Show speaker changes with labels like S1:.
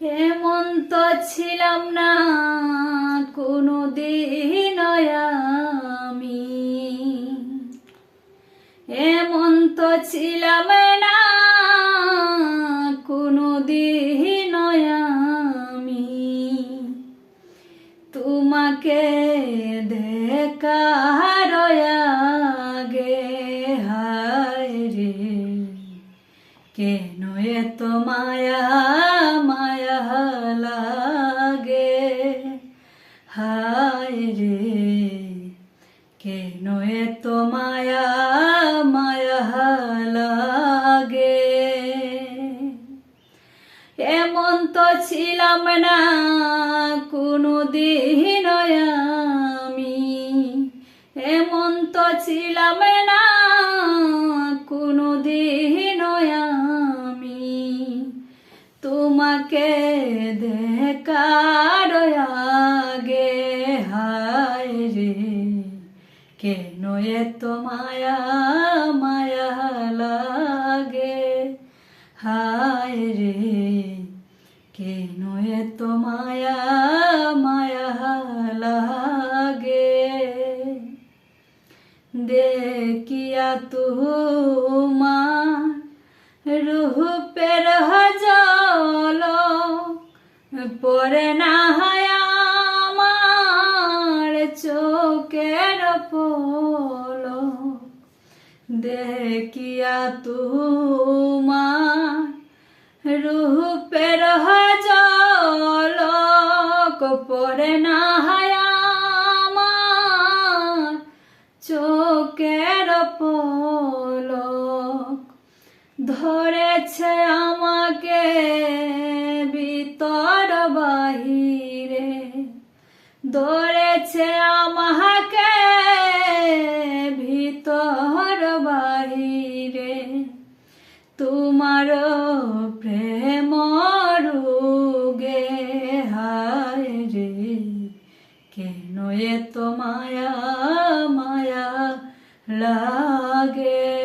S1: এমন তো ছিলাম না কোনো দিন আমি, এমন তো ছিলাম না কোনো দিন আমি, তোমাকে দেখার আগে হায় রে কেন এত মায়া মায়া লাগে, হায় রে কেন এত মায়া মায়া লাগে। এমন তো ছিলাম না কোনো দিন আমি, এমন তো ছিলাম না কোনো দিন আমি, তোমাকে দেখার আগে হায় রে কেন এত মায়া মায়া লাগে, হায় রে কেন এত মায়া মায়া লাগে। দেখিয়া তোমার রূপের জল পরে না আমার চোখের পলক, দেখিয়া তোমার রূপের জলক পরে না আমার চোখের পলক, ধরেছে আমাকে ভিতর বাহিরে, ধরেছে আমাকে ভিতর বাহিরে, তোমার প্রেম রোগে হায় রে কেন এত মায়া মায়া লাগে।